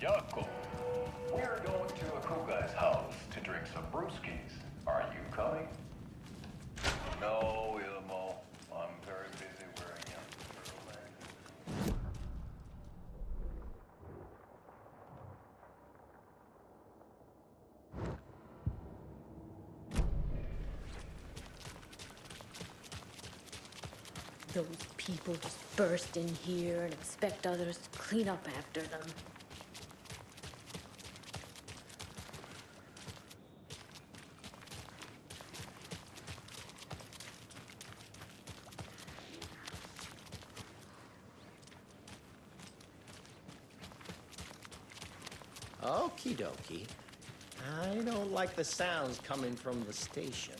Yako. We're going to a cool guy's house to drink some brewskis. Are you coming? No, Ilmo. I'm very busy wearing young turtleneck. Those people just burst in here and expect others to clean up after them. Okie dokie. I don't like the sounds coming from the station.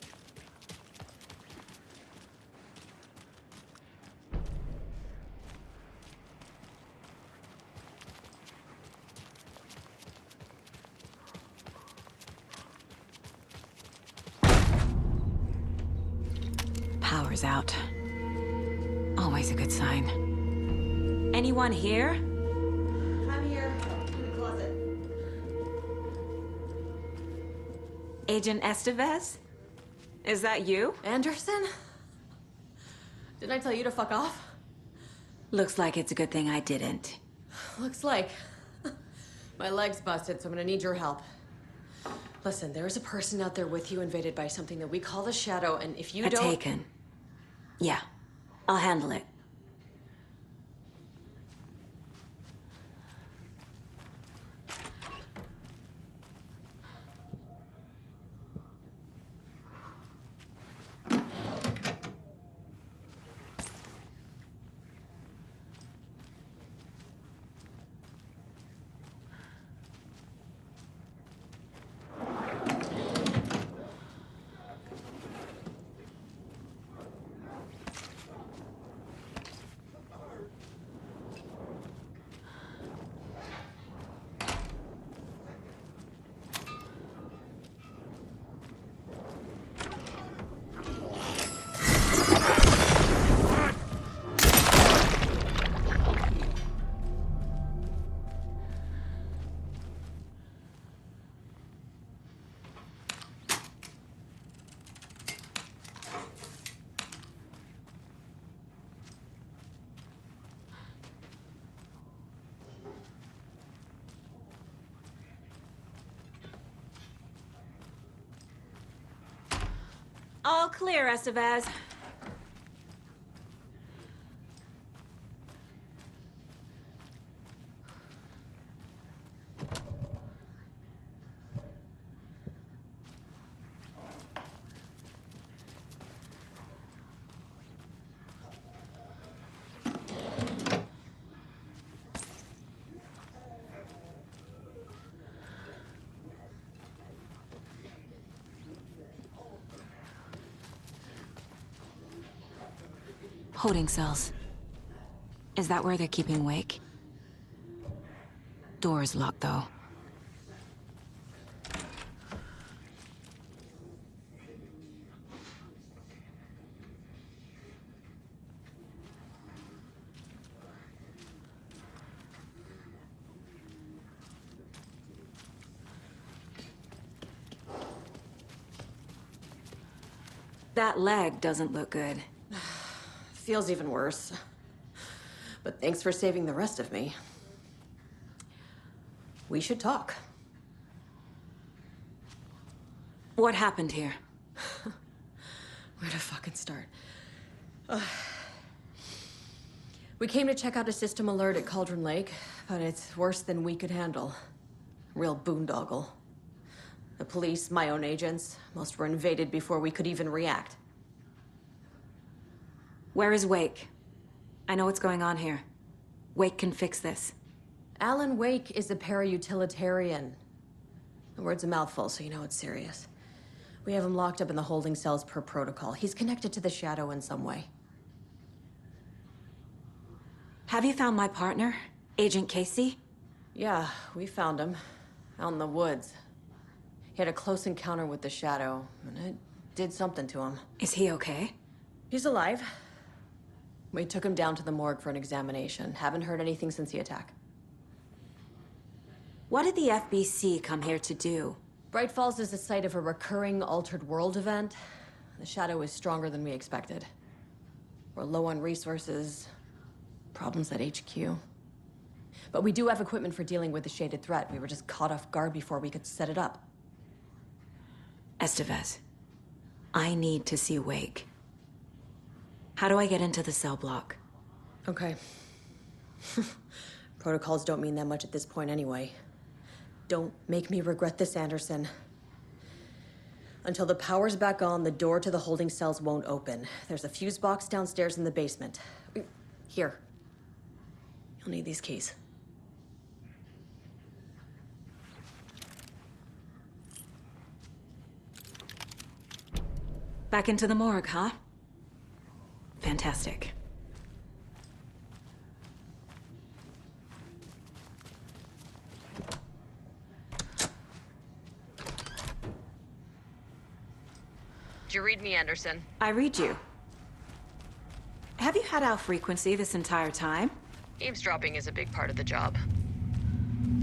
Power's out. Always a good sign. Anyone here? I'm here, in the closet. Agent Estevez? Is that you? Anderson? Didn't I tell you to fuck off? Looks like it's a good thing I didn't. Looks like. My leg's busted, so I'm gonna need your help. Listen, there is a person out there with you invaded by something that we call the Shadow, and if you don't... Taken. Yeah, I'll handle it. All clear, Estevez. Holding cells. Is that where they're keeping Wake? Door's locked, though. That leg doesn't look good. Feels even worse. But thanks for saving the rest of me. We should talk. What happened here? Where to fucking start? We came to check out a system alert at Cauldron Lake, but it's worse than we could handle. Real boondoggle. The police, my own agents, most were invaded before we could even react. Where is Wake? I know what's going on here. Wake can fix this. Alan Wake is a para-utilitarian. The word's a mouthful, so you know it's serious. We have him locked up in the holding cells per protocol. He's connected to the Shadow in some way. Have you found my partner, Agent Casey? Yeah, we found him. Out in the woods. He had a close encounter with the Shadow, and it did something to him. Is he okay? He's alive. We took him down to the morgue for an examination. Haven't heard anything since the attack. What did the FBC come here to do? Bright Falls is the site of a recurring altered world event. The shadow is stronger than we expected. We're low on resources, problems at HQ. But we do have equipment for dealing with the shaded threat. We were just caught off guard before we could set it up. Estevez, I need to see Wake. How do I get into the cell block? Okay. Protocols don't mean that much at this point anyway. Don't make me regret this, Anderson. Until the power's back on, the door to the holding cells won't open. There's a fuse box downstairs in the basement. Here. You'll need these keys. Back into the morgue, huh? Fantastic. Did you read me, Anderson? I read you. Have you had our frequency this entire time? Eavesdropping is a big part of the job.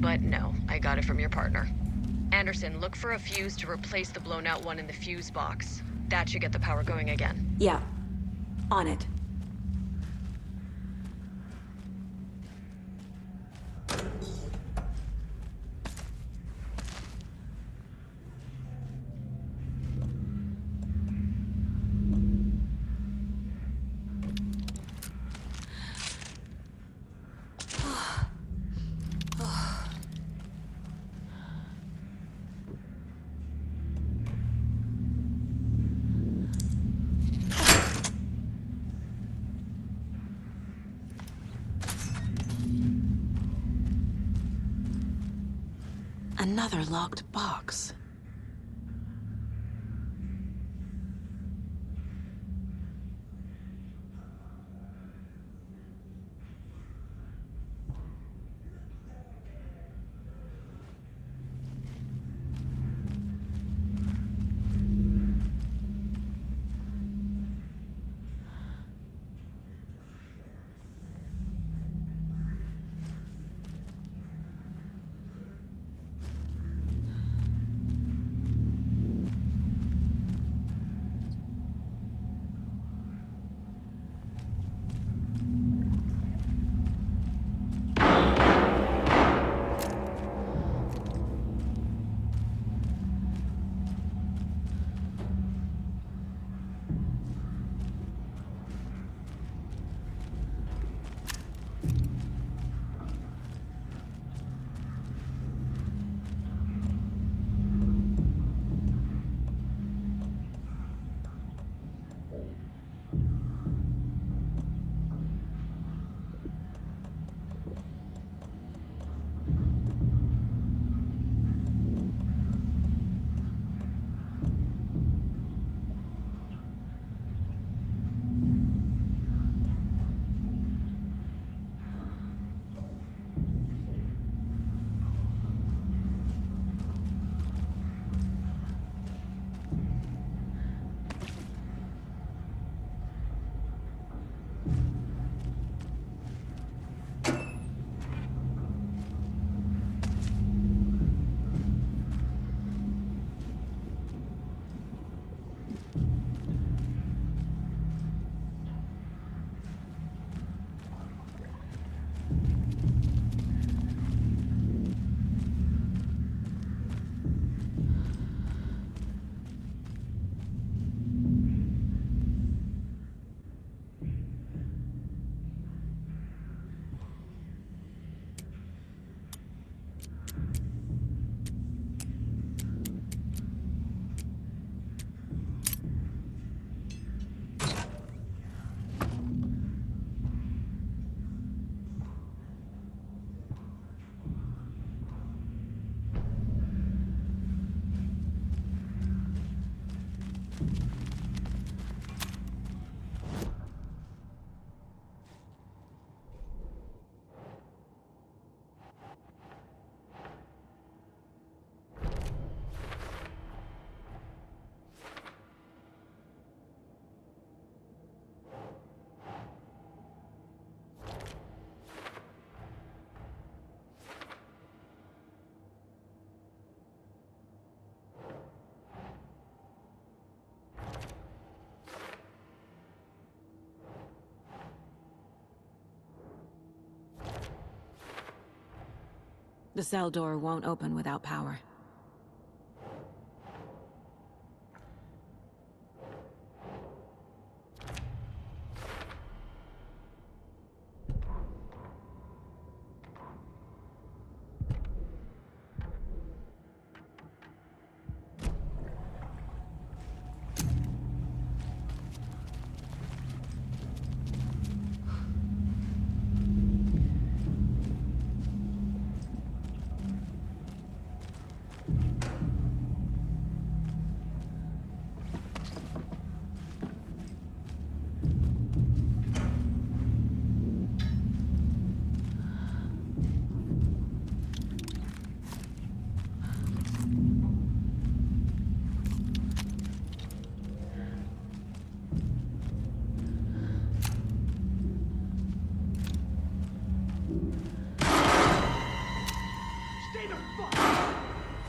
But no, I got it from your partner. Anderson, look for a fuse to replace the blown out one in the fuse box. That should get the power going again. Yeah. On it. Another locked box. The cell door won't open without power.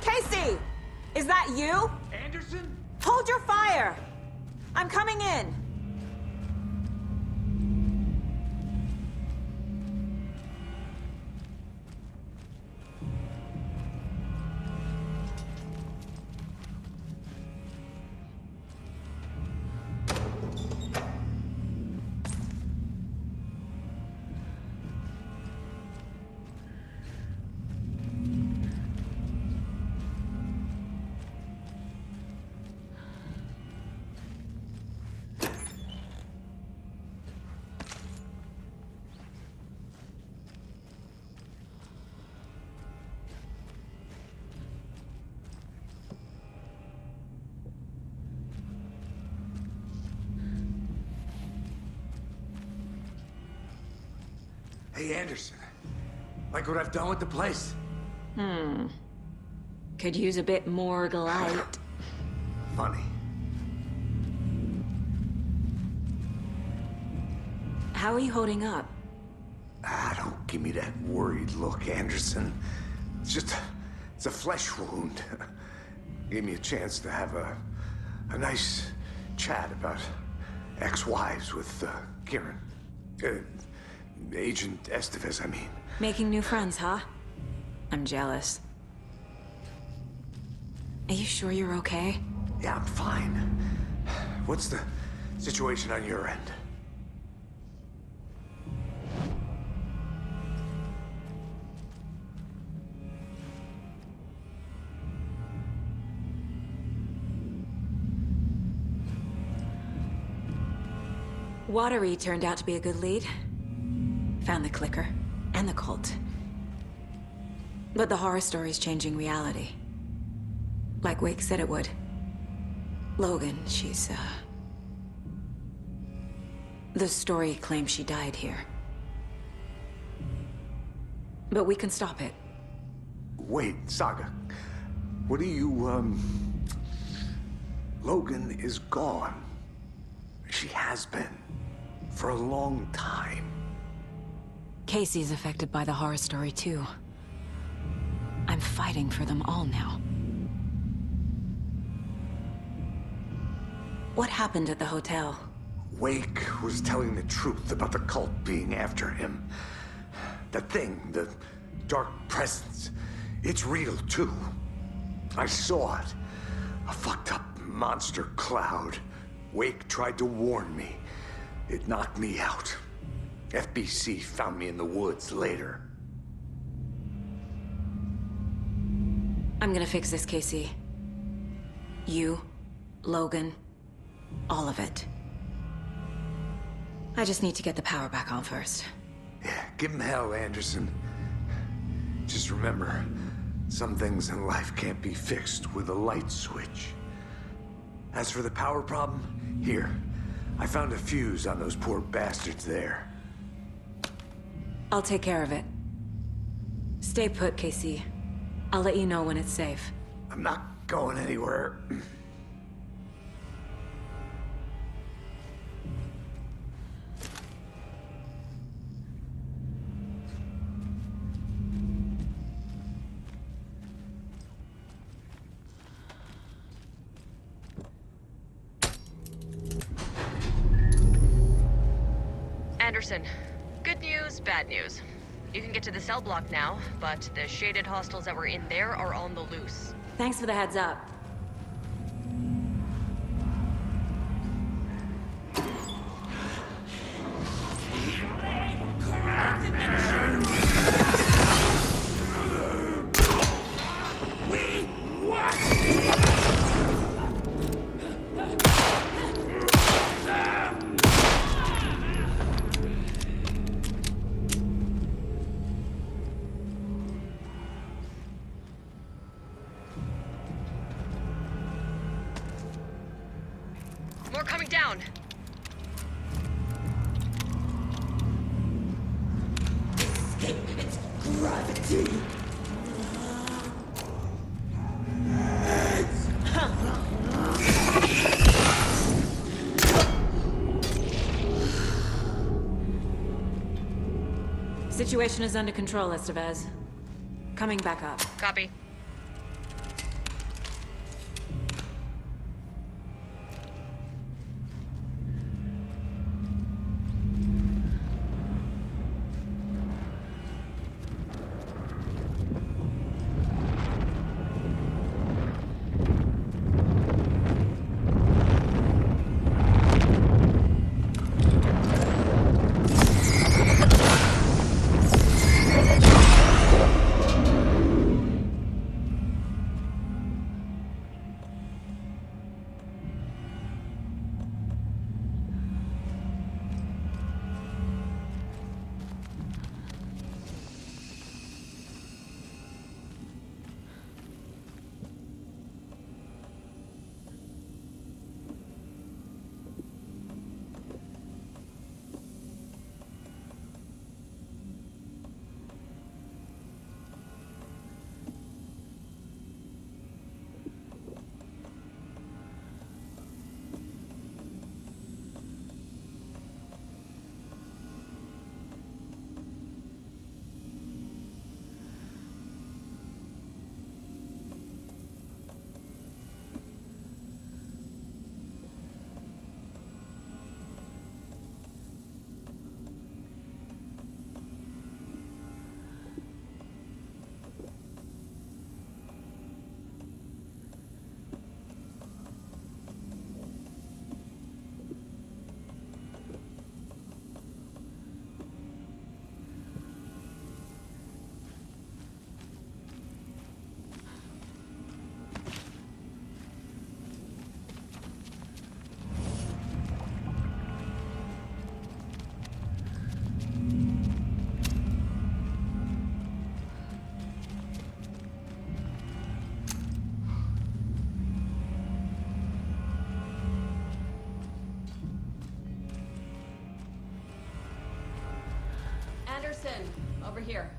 Casey! Is that you? Anderson? Hold your fire! I'm coming in! Hey, Anderson. Like what I've done with the place? Could use a bit more light. Funny. How are you holding up? Don't give me that worried look, Anderson. It's a flesh wound. Gave me a chance to have a nice chat about ex-wives with Kieran. Agent Estevez, I mean. Making new friends, huh? I'm jealous. Are you sure you're okay? Yeah, I'm fine. What's the situation on your end? Watery turned out to be a good lead. Found the clicker and the cult. But the horror story's changing reality. Like Wake said it would. Logan, she's, the story claims she died here. But we can stop it. Wait, Saga. What do you, Logan is gone. She has been. For a long time. Casey's affected by the horror story, too. I'm fighting for them all now. What happened at the hotel? Wake was telling the truth about the cult being after him. That thing, the dark presence, it's real, too. I saw it. A fucked up monster cloud. Wake tried to warn me. It knocked me out. FBC found me in the woods later. I'm gonna fix this, Casey. You, Logan, all of it. I just need to get the power back on first. Yeah, give him hell, Anderson. Just remember, some things in life can't be fixed with a light switch. As for the power problem, here. I found a fuse on those poor bastards there. I'll take care of it. Stay put, Casey. I'll let you know when it's safe. I'm not going anywhere. Anderson, good news, bad news. You can get to the cell block now, but the shaded hostiles that were in there are on the loose. Thanks for the heads up. More coming down. It's gravity. Situation is under control, Estevez. Coming back up. Copy. Anderson, over here.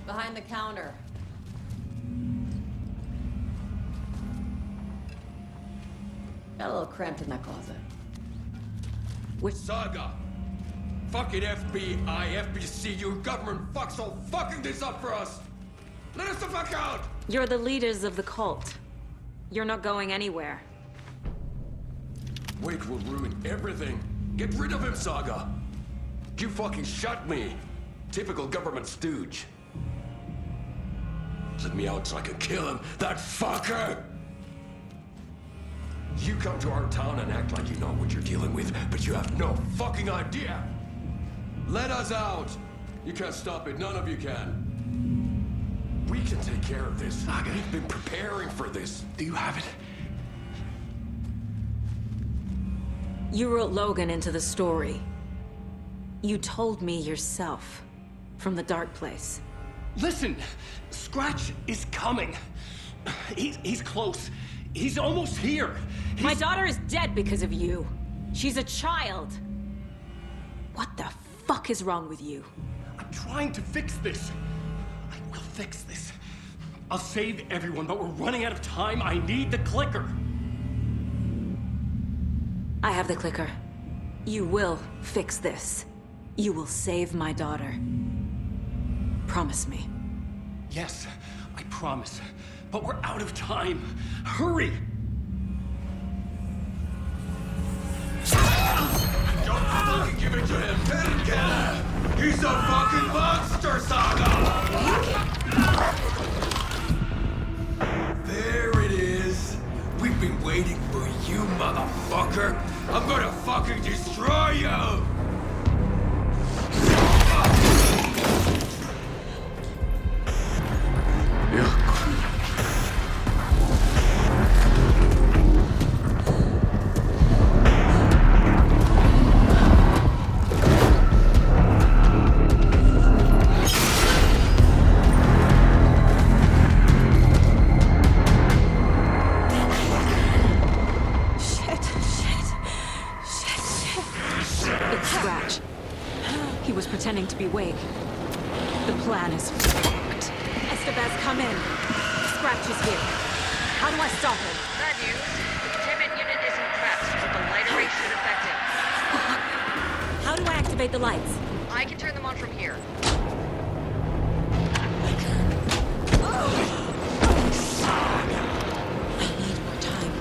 Behind the counter. Got a little cramped in that closet. Saga! Fucking FBI, FBC, your government fucks all fucking this up for us! Let us the fuck out! You're the leaders of the cult. You're not going anywhere. Wake will ruin everything. Get rid of him, Saga! You fucking shot me! Typical government stooge. Let me out so I can kill him, that fucker! You come to our town and act like you know what you're dealing with, but you have no fucking idea! Let us out! You can't stop it, none of you can. We can take care of this. Saga. We've been preparing for this. Do you have it? You wrote Logan into the story. You told me yourself. From the dark place. Listen! Scratch is coming. He's close. He's almost here. My daughter is dead because of you. She's a child. What the fuck is wrong with you? I'm trying to fix this. I will fix this. I'll save everyone, but we're running out of time. I need the clicker. I have the clicker. You will fix this. You will save my daughter. Promise me. Yes, I promise. But we're out of time. Hurry! Don't fucking give it to him! He's a fucking monster, Saga! There it is. We've been waiting for you, motherfucker. I'm gonna fucking destroy you! It's Scratch. He was pretending to be Wake. The plan is fucked. Estevez, come in. Scratch is here. How do I stop him? Bad news. The containment unit isn't trapped, but the light array should affect it. How do I activate the lights? I can turn them on from here. I need more time.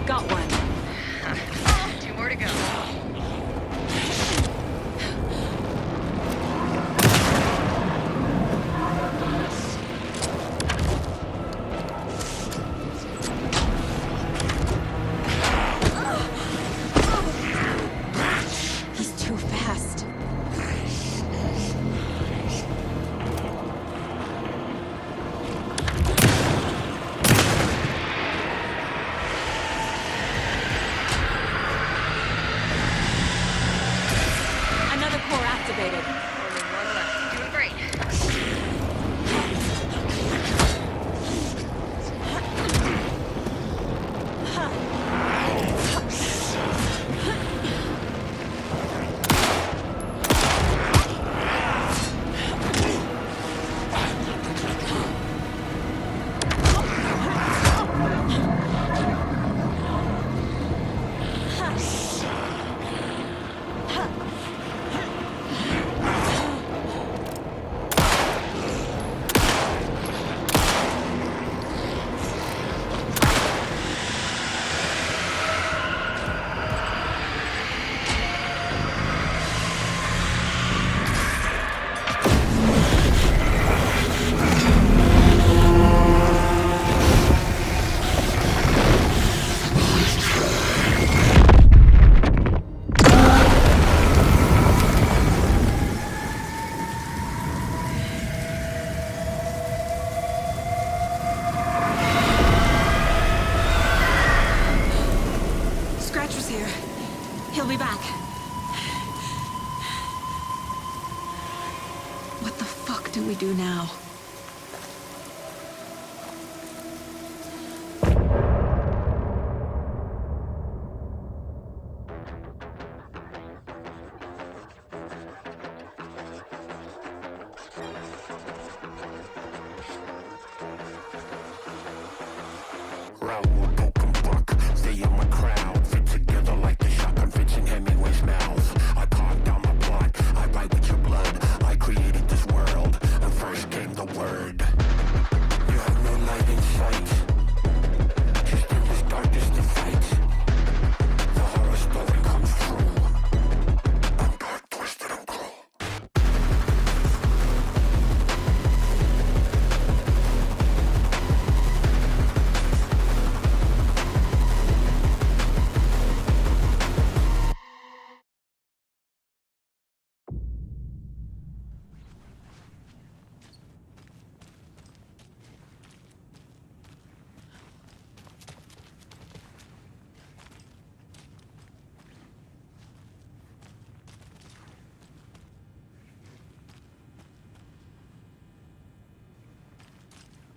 Got one. 2 more to go. He's too fast. Another core activated. Only one left. Doing great. Scratch was here. He'll be back. What the fuck do we do now? Raoul Buck, stay in my crowd, fit together like the shotgun fits in Hemingway's mouth. I carved down my plot, I write with your blood. I created this world, and first came the word. You have no light in sight, just endless darkness to fight. The horror story comes true. I'm dark, twisted, and cruel.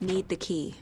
Need the key.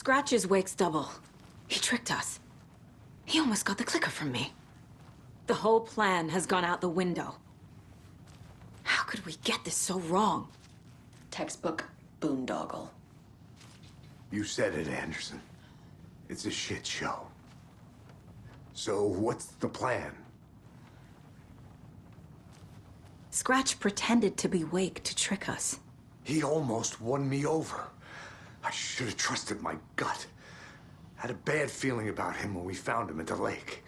Scratch is Wake's double. He tricked us. He almost got the clicker from me. The whole plan has gone out the window. How could we get this so wrong? Textbook boondoggle. You said it, Anderson. It's a shit show. So what's the plan? Scratch pretended to be Wake to trick us. He almost won me over. I should have trusted my gut. Had a bad feeling about him when we found him at the lake.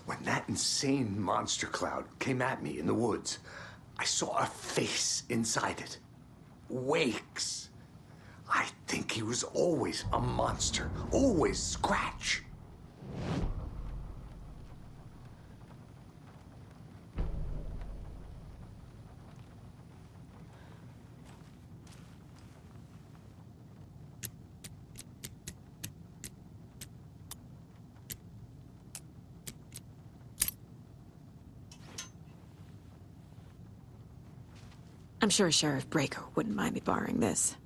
When that insane monster cloud came at me in the woods, I saw a face inside it. Wake's. I think he was always a monster. Always Scratch. I'm sure Sheriff Breaker wouldn't mind me borrowing this.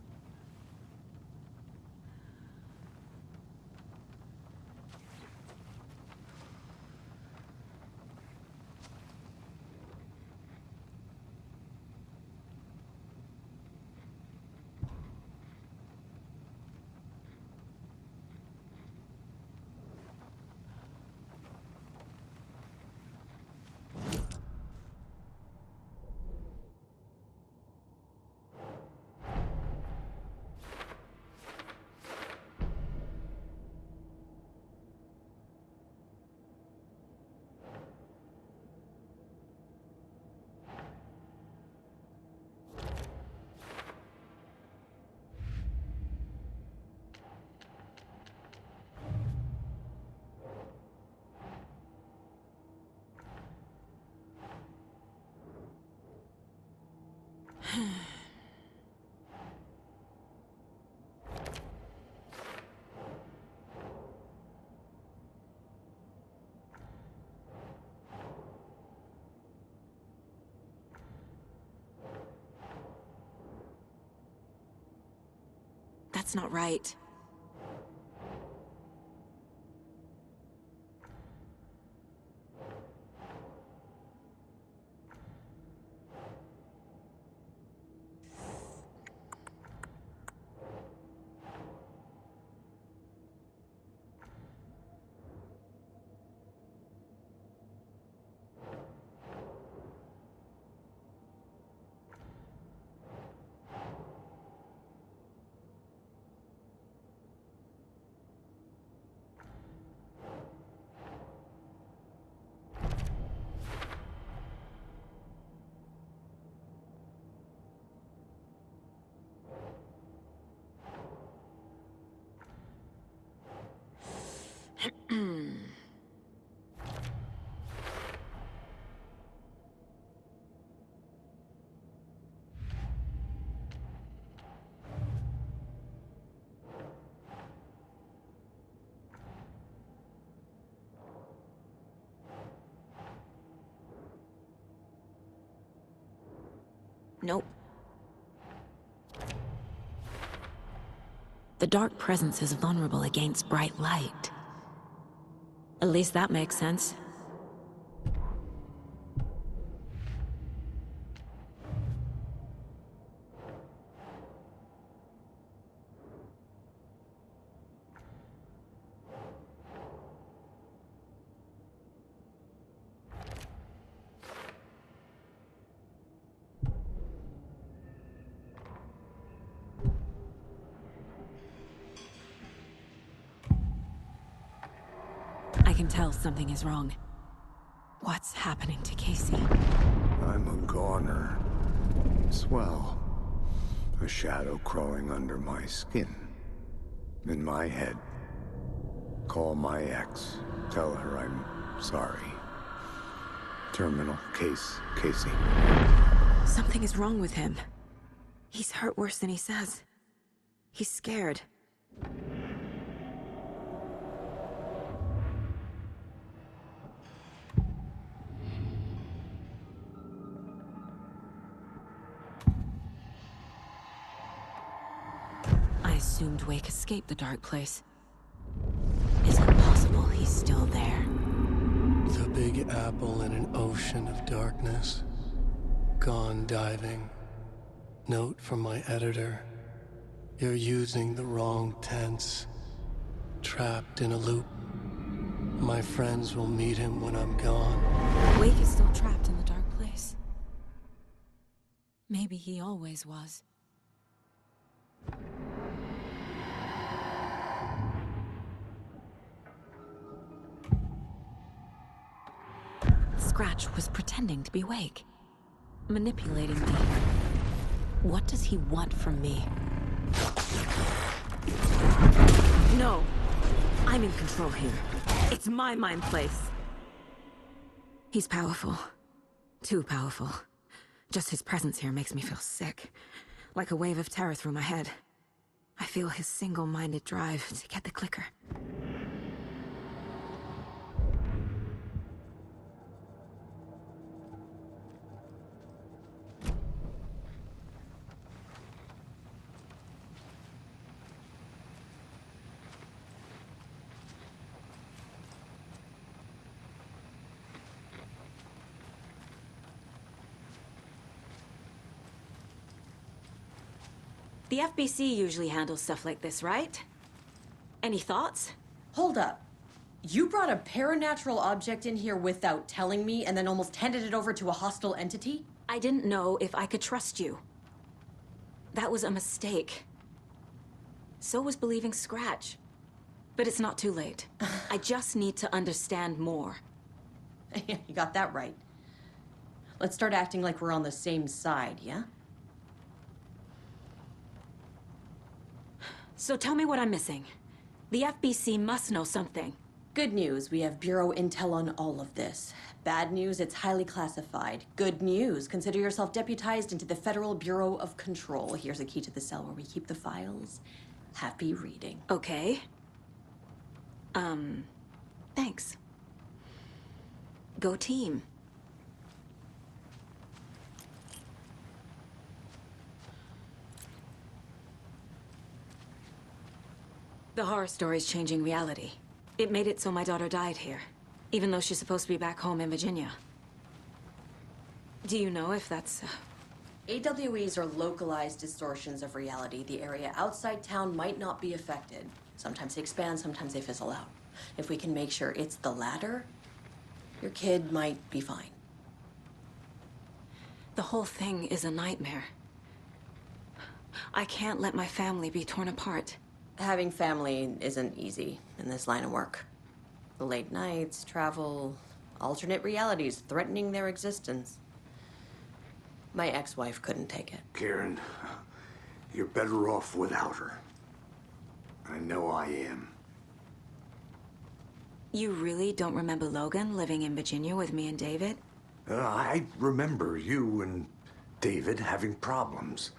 That's not right. Nope. The dark presence is vulnerable against bright light. At least that makes sense. I can tell something is wrong. What's happening to Casey? I'm a goner. Swell. A shadow crawling under my skin. In my head. Call my ex. Tell her I'm sorry. Terminal case, Casey. Something is wrong with him. He's hurt worse than he says. He's scared. I assumed Wake escaped the dark place. Is it possible he's still there? The Big Apple in an ocean of darkness. Gone diving. Note from my editor. You're using the wrong tense. Trapped in a loop. My friends will meet him when I'm gone. Wake is still trapped in the dark place. Maybe he always was. Scratch was pretending to be Wake. Manipulating me. What does he want from me? No! I'm in control here. It's my mind place. He's powerful. Too powerful. Just his presence here makes me feel sick. Like a wave of terror through my head. I feel his single-minded drive to get the clicker. The FBC usually handles stuff like this, right? Any thoughts? Hold up. You brought a paranatural object in here without telling me and then almost handed it over to a hostile entity? I didn't know if I could trust you. That was a mistake. So was believing Scratch. But it's not too late. I just need to understand more. You got that right. Let's start acting like we're on the same side, yeah? So tell me what I'm missing. The FBC must know something. Good news, we have Bureau intel on all of this. Bad news, it's highly classified. Good news, consider yourself deputized into the Federal Bureau of Control. Here's a key to the cell where we keep the files. Happy reading. Okay. Thanks. Go team. The horror story's changing reality. It made it so my daughter died here, even though she's supposed to be back home in Virginia. Do you know if that's... AWEs are localized distortions of reality. The area outside town might not be affected. Sometimes they expand, sometimes they fizzle out. If we can make sure it's the latter, your kid might be fine. The whole thing is a nightmare. I can't let my family be torn apart. Having family isn't easy in this line of work. The late nights, travel, alternate realities threatening their existence. My ex-wife couldn't take it. Karen, you're better off without her. I know I am. You really don't remember Logan living in Virginia with me and David? I remember you and David having problems.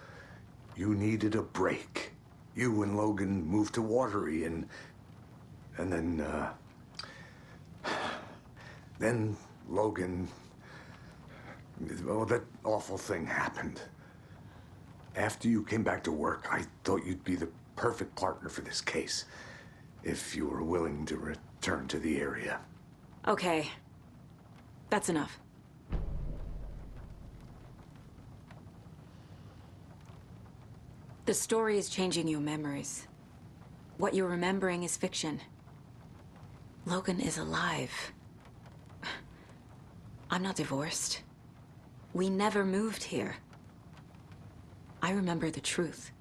You needed a break. You and Logan moved to Watery and then Logan, well, that awful thing happened. After you came back to work, I thought you'd be the perfect partner for this case, if you were willing to return to the area. Okay. That's enough. The story is changing your memories. What you're remembering is fiction. Logan is alive. I'm not divorced. We never moved here. I remember the truth.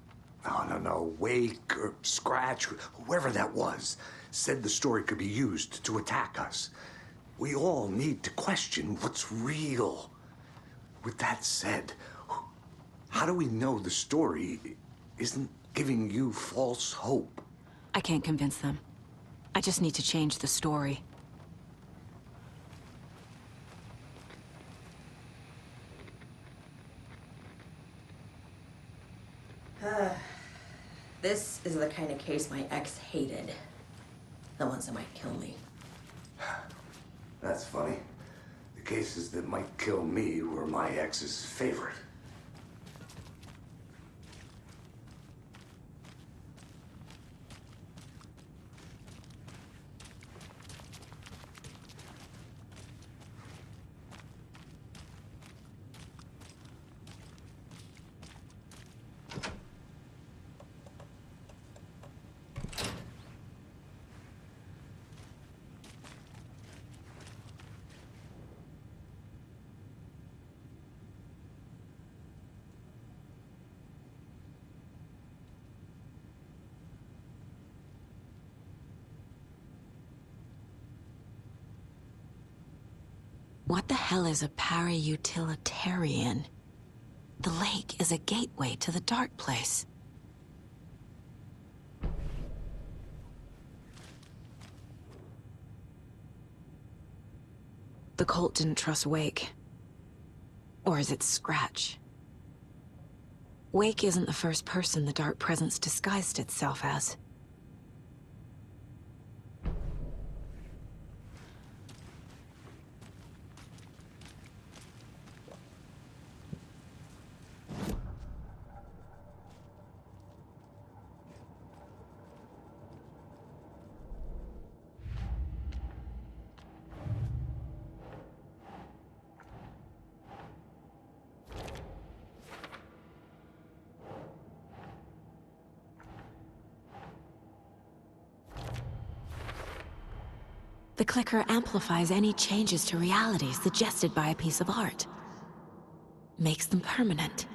No. Wake or Scratch, whoever that was, said the story could be used to attack us. We all need to question what's real. With that said, how do we know the story isn't giving you false hope? I can't convince them. I just need to change the story. This is the kind of case my ex hated. The ones that might kill me. That's funny. The cases that might kill me were my ex's favorite. What the hell is a para-utilitarian? The lake is a gateway to the dark place. The cult didn't trust Wake. Or is it Scratch? Wake isn't the first person the Dark Presence disguised itself as. The clicker amplifies any changes to reality suggested by a piece of art. Makes them permanent.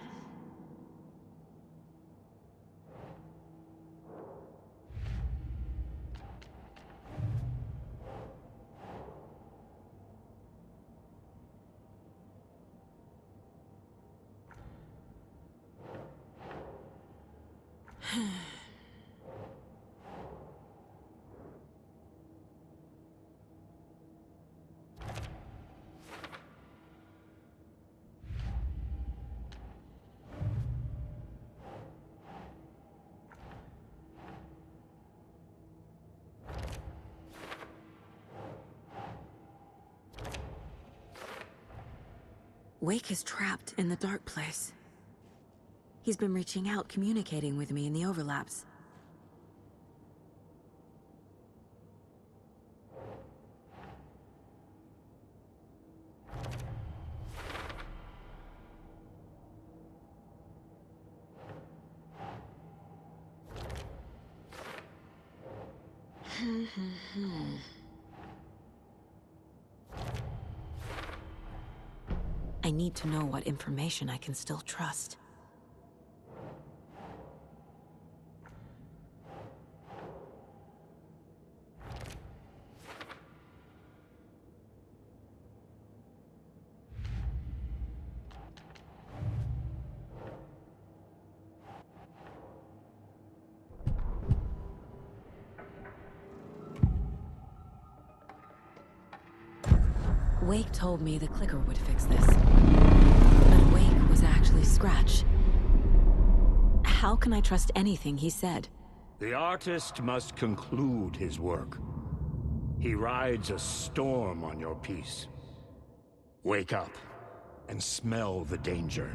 Wake is trapped in the dark place. He's been reaching out, communicating with me in the overlaps. I need to know what information I can still trust. Wake told me the clicker would fix this. But Wake was actually Scratch. How can I trust anything he said? The artist must conclude his work. He rides a storm on your piece. Wake up and smell the danger.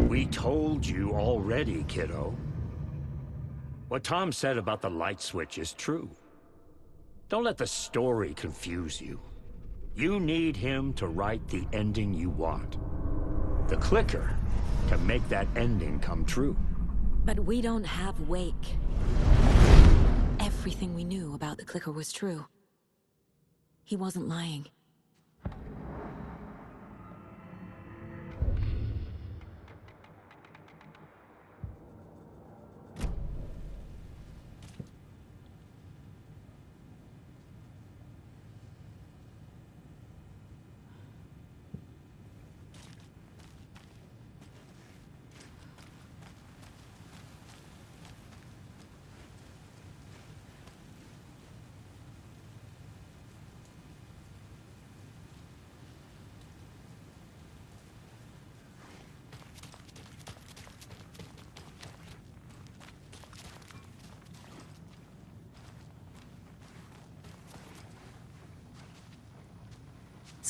We told you already, kiddo. What Tom said about the light switch is true. Don't let the story confuse you. You need him to write the ending you want. The clicker to make that ending come true. But we don't have Wake. Everything we knew about the clicker was true. He wasn't lying.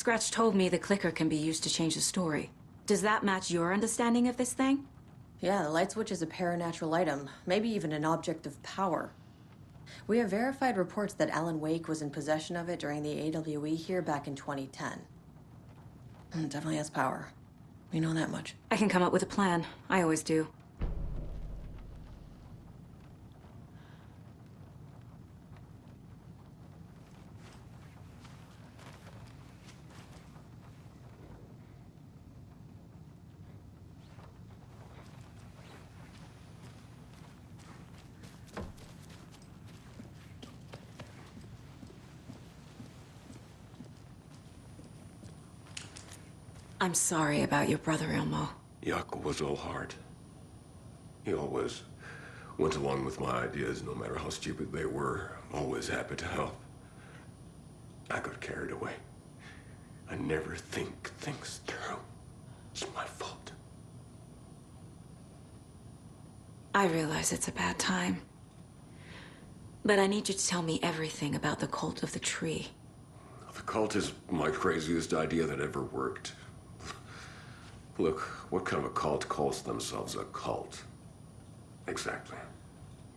Scratch told me the clicker can be used to change the story. Does that match your understanding of this thing? Yeah, the light switch is a paranatural item, maybe even an object of power. We have verified reports that Alan Wake was in possession of it during the AWE here back in 2010. It definitely has power. We know that much. I can come up with a plan. I always do. I'm sorry about your brother, Elmo. Jaco was all heart. He always went along with my ideas, no matter how stupid they were. Always happy to help. I got carried away. I never think things through. It's my fault. I realize it's a bad time. But I need you to tell me everything about the cult of the tree. The cult is my craziest idea that ever worked. Look, what kind of a cult calls themselves a cult? Exactly.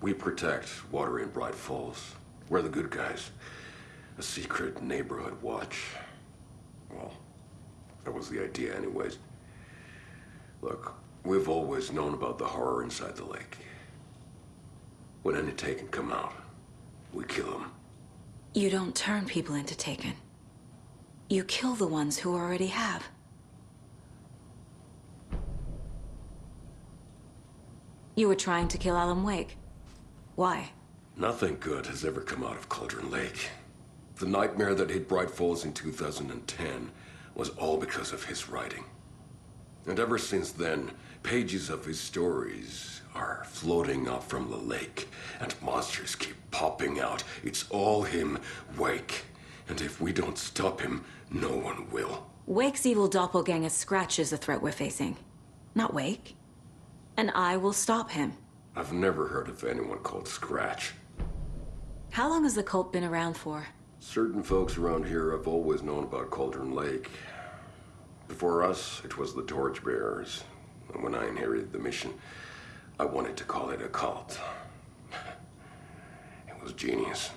We protect Water in Bright Falls. We're the good guys. A secret neighborhood watch. Well, that was the idea anyways. Look, we've always known about the horror inside the lake. When any Taken come out, we kill them. You don't turn people into Taken. You kill the ones who already have. You were trying to kill Alan Wake. Why? Nothing good has ever come out of Cauldron Lake. The nightmare that hit Bright Falls in 2010 was all because of his writing. And ever since then, pages of his stories are floating up from the lake, and monsters keep popping out. It's all him, Wake. And if we don't stop him, no one will. Wake's evil doppelganger Scratch is the threat we're facing, not Wake. And I will stop him. I've never heard of anyone called Scratch. How long has the cult been around for? Certain folks around here have always known about Cauldron Lake. Before us, it was the Torchbearers. And when I inherited the mission, I wanted to call it a cult. It was genius.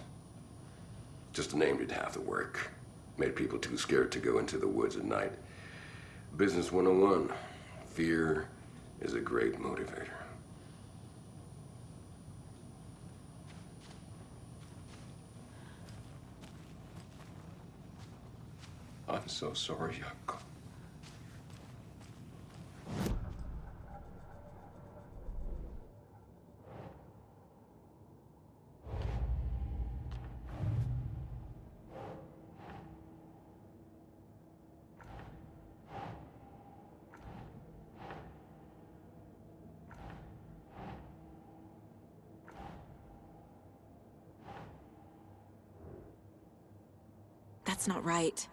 Just the name did half the work. Made people too scared to go into the woods at night. Business 101. Fear is a great motivator. I'm so sorry, Jaco. That's not right.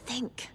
Think.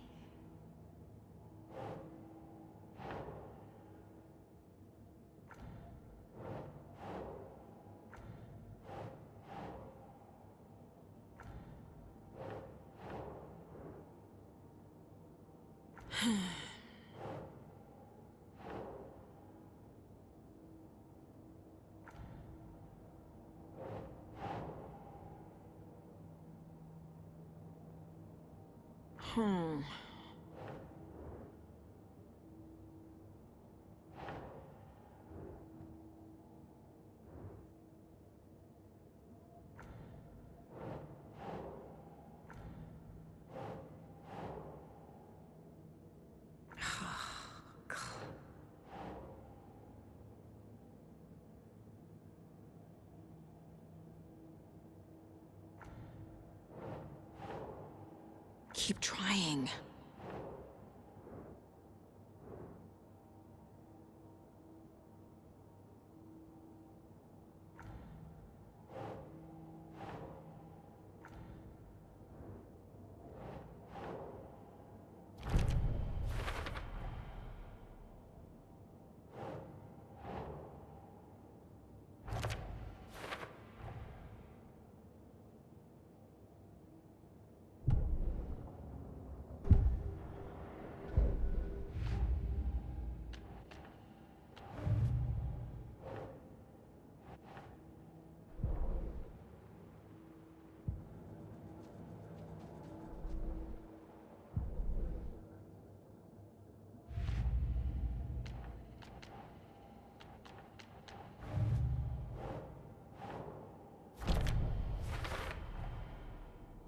Keep trying.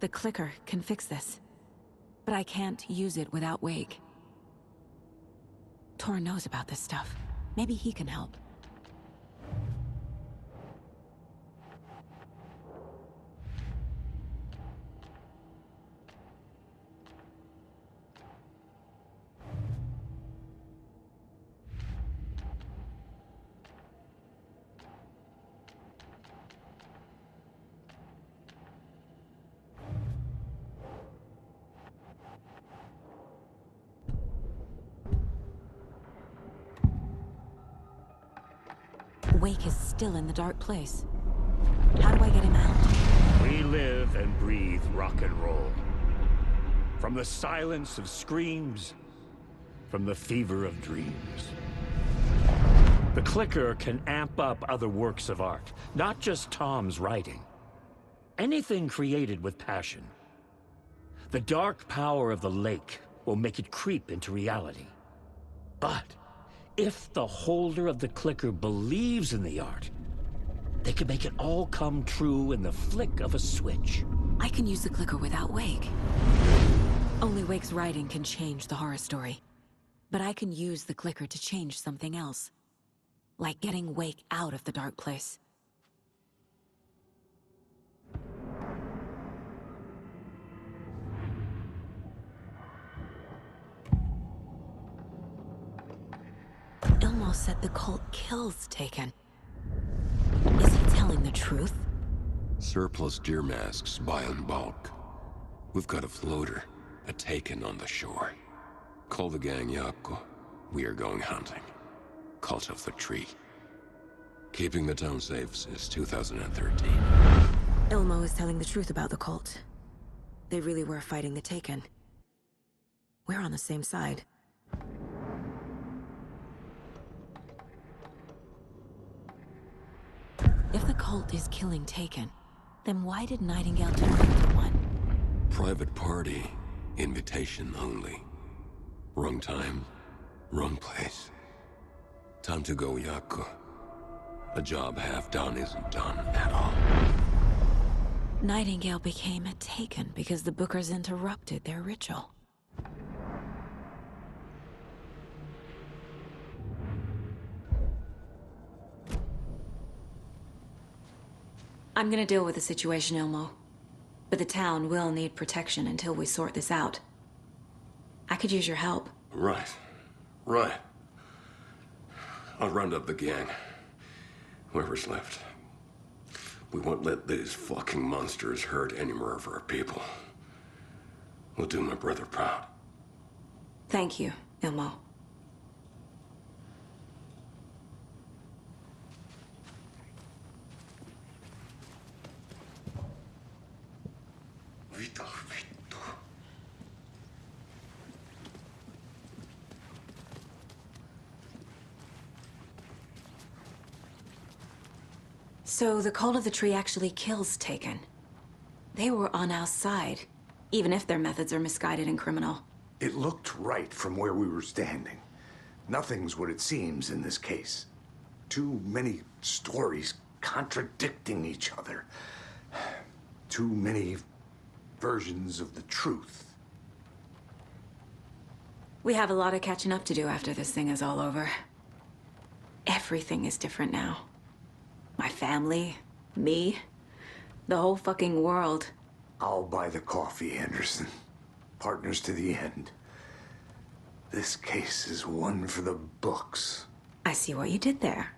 The clicker can fix this. But I can't use it without Wake. Tor knows about this stuff. Maybe he can help. Wake is still in the dark place. How do I get him out? We live and breathe rock and roll. From the silence of screams, from the fever of dreams. The clicker can amp up other works of art, not just Tom's writing. Anything created with passion. The dark power of the lake will make it creep into reality. But if the holder of the clicker believes in the art, they can make it all come true in the flick of a switch. I can use the clicker without Wake. Only Wake's writing can change the horror story. But I can use the clicker to change something else. Like getting Wake out of the dark place. Ilmo said the cult kills Taken. Is he telling the truth? Surplus deer masks buy in bulk. We've got a floater, a Taken on the shore. Call the gang Yako. We are going hunting. Cult of the Tree. Keeping the town safe since 2013. Ilmo is telling the truth about the cult. They really were fighting the Taken. We're on the same side. If the cult is killing Taken, then why did Nightingale turn into one? Private party. Invitation only. Wrong time, wrong place. Time to go, Yako. A job half done isn't done at all. Nightingale became a Taken because the Bookers interrupted their ritual. I'm gonna deal with the situation, Ilmo. But the town will need protection until we sort this out. I could use your help. Right. I'll round up the gang. Whoever's left. We won't let these fucking monsters hurt any more of our people. We'll do my brother proud. Thank you, Ilmo. So the Cult of the Tree actually kills Taken. They were on our side, even if their methods are misguided and criminal. It looked right from where we were standing. Nothing's what it seems in this case. Too many stories contradicting each other. Too many versions of the truth. We have a lot of catching up to do after this thing is all over. Everything is different now. My family, me, the whole fucking world. I'll buy the coffee, Anderson. Partners to the end. This case is one for the books. I see what you did there.